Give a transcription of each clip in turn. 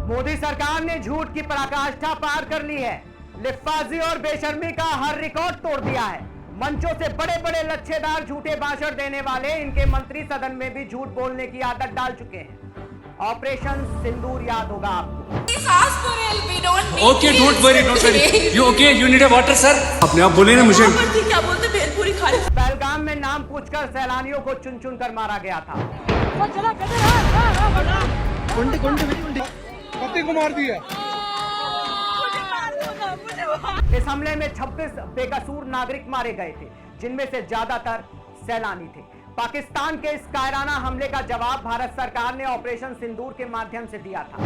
मोदी सरकार ने झूठ की पराकाष्ठा पार कर ली है। लिफ्फाजी और बेशर्मी का हर रिकॉर्ड तोड़ दिया है। मंचों से बड़े बड़े लच्छेदार झूठे भाषण देने वाले इनके मंत्री सदन में भी झूठ बोलने की आदत डाल चुके हैं। ऑपरेशन सिंदूर याद होगा आपको। Okay, don't worry you okay, you need a water sir. अपने आप बोले ना मुझे क्या बोलते भेलपुरी खा रहे। पहलगाम में नाम पूछकर सैलानियों को चुन चुन कर मारा गया था। पति को मार दिया। इस हमले में 26 बेकसूर नागरिक मारे गए थे, जिनमें से ज्यादातर सैलानी थे। पाकिस्तान के इस कायराना हमले का जवाब भारत सरकार ने ऑपरेशन सिंदूर के माध्यम से दिया था।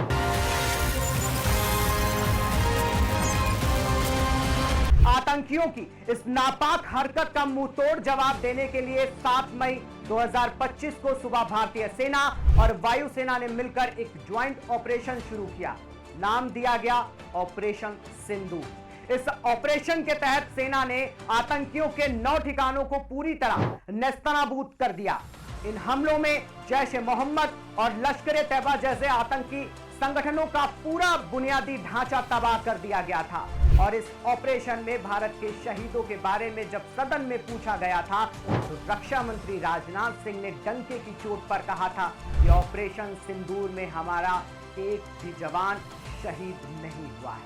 आतंकियों की इस नापाक हरकत का मुंहतोड़ जवाब देने के लिए 7 मई 2025 को सुबह भारतीय सेना और वायुसेना ने मिलकर एक ज्वाइंट ऑपरेशन शुरू किया। नाम दिया गया ऑपरेशन सिंदूर। इस ऑपरेशन के तहत सेना ने आतंकियों के 9 ठिकानों को पूरी तरह नेस्तनाबूद कर दिया। इन हमलों में जैश ए मोहम्मद और लश्कर तैयबा जैसे आतंकी संगठनों का पूरा बुनियादी ढांचा तबाह कर दिया गया था। और इस ऑपरेशन में भारत के शहीदों के बारे में जब सदन में पूछा गया था तो रक्षा मंत्री राजनाथ सिंह ने डंके की चोट पर कहा था कि ऑपरेशन सिंदूर में हमारा एक भी जवान शहीद नहीं हुआ है।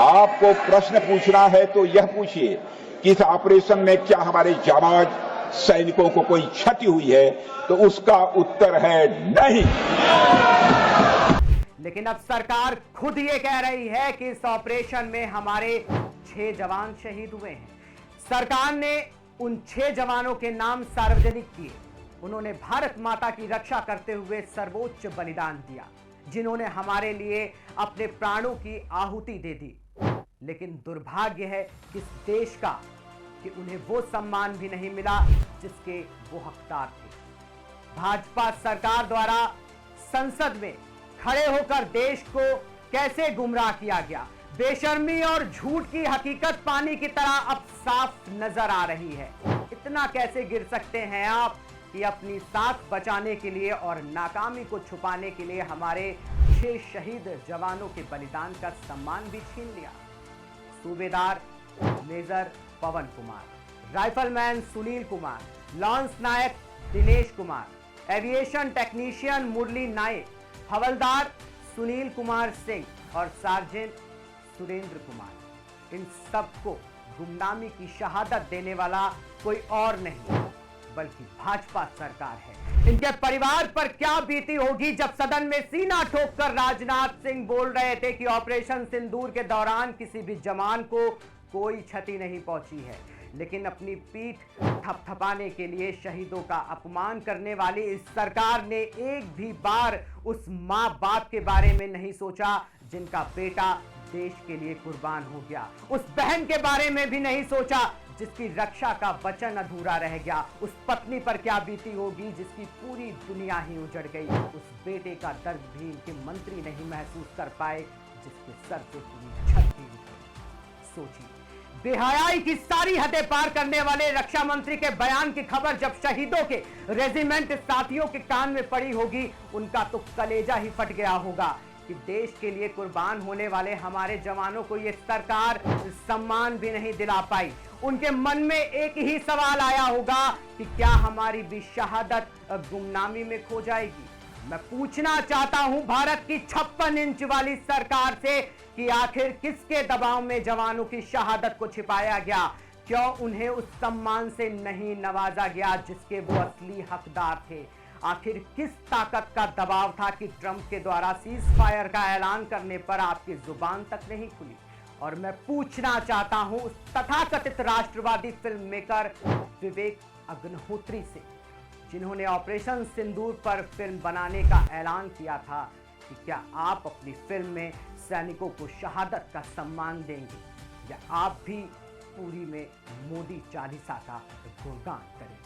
आपको प्रश्न पूछना है तो यह पूछिए कि इस ऑपरेशन में क्या हमारे जाबाज सैनिकों को कोई क्षति हुई है, तो उसका उत्तर है नहीं। लेकिन अब सरकार खुद ये कह रही है कि इस ऑपरेशन में हमारे 6 जवान शहीद हुए हैं। सरकार ने उन 6 जवानों के नाम सार्वजनिक किए। उन्होंने भारत माता की रक्षा करते हुए सर्वोच्च बलिदान दिया, जिन्होंने हमारे लिए अपने प्राणों की आहुति दे दी। लेकिन दुर्भाग्य है इस देश का कि उन्हें वो सम्मान भी नहीं मिला जिसके वो हकदार थे। भाजपा सरकार द्वारा संसद में खड़े होकर देश को कैसे गुमराह किया गया। बेशर्मी और झूठ की हकीकत पानी की तरह अब साफ नजर आ रही है। इतना कैसे गिर सकते हैं आप कि अपनी साख बचाने के लिए और नाकामी को छुपाने के लिए हमारे 6 शहीद जवानों के बलिदान का सम्मान भी छीन लिया। सूबेदार मेजर पवन कुमार, राइफलमैन सुनील कुमार, लॉन्स नायक दिनेश कुमार, एविएशन टेक्नीशियन मुरली नायक, हवलदार सुनील कुमार सिंह और सार्जेंट सुरेंद्र कुमार, इन सबको गुमनामी की शहादत देने वाला कोई और नहीं बल्कि भाजपा सरकार है। इनके परिवार पर क्या बीती होगी जब सदन में सीना ठोककर राजनाथ सिंह बोल रहे थे कि ऑपरेशन सिंदूर के दौरान किसी भी जवान को कोई क्षति नहीं पहुंची है। लेकिन अपनी पीठ थपथपाने के लिए शहीदों का अपमान करने वाली इस सरकार ने एक भी बार उस मां बाप के बारे में नहीं सोचा जिनका बेटा देश के लिए कुर्बान हो गया। उस बहन के बारे में भी नहीं सोचा जिसकी रक्षा का वचन अधूरा रह गया। उस पत्नी पर क्या बीती होगी जिसकी पूरी दुनिया ही उजड़ गई। उस बेटे का दर्द भी इनके मंत्री नहीं महसूस कर पाए जिसके सर से पूरी छत भी उठ गई। सोचिए, बेहयाई की सारी हदें पार करने वाले रक्षा मंत्री के बयान की खबर जब शहीदों के रेजिमेंट साथियों के कान में पड़ी होगी, उनका तो कलेजा ही फट गया होगा कि देश के लिए कुर्बान होने वाले हमारे जवानों को ये सरकार सम्मान भी नहीं दिला पाई। उनके मन में एक ही सवाल आया होगा कि क्या हमारी भी शहादत गुमनामी में खो जाएगी। मैं पूछना चाहता हूं भारत की 56 इंच वाली सरकार से कि आखिर किसके दबाव में जवानों की शहादत को छिपाया गया? क्यों उन्हें उस सम्मान से नहीं नवाजा गया जिसके वो असली हकदार थे? आखिर किस ताकत का दबाव था कि ट्रंप के द्वारा सीज फायर का ऐलान करने पर आपकी जुबान तक नहीं खुली? और मैं पूछना चाहता हूं उस तथाकथित राष्ट्रवादी फिल्म मेकर विवेक अग्निहोत्री से, जिन्होंने ऑपरेशन सिंदूर पर फिल्म बनाने का ऐलान किया था, कि क्या आप अपनी फिल्म में सैनिकों को शहादत का सम्मान देंगे या आप भी पूरी में मोदी चालीसा का गुणगान करेंगे?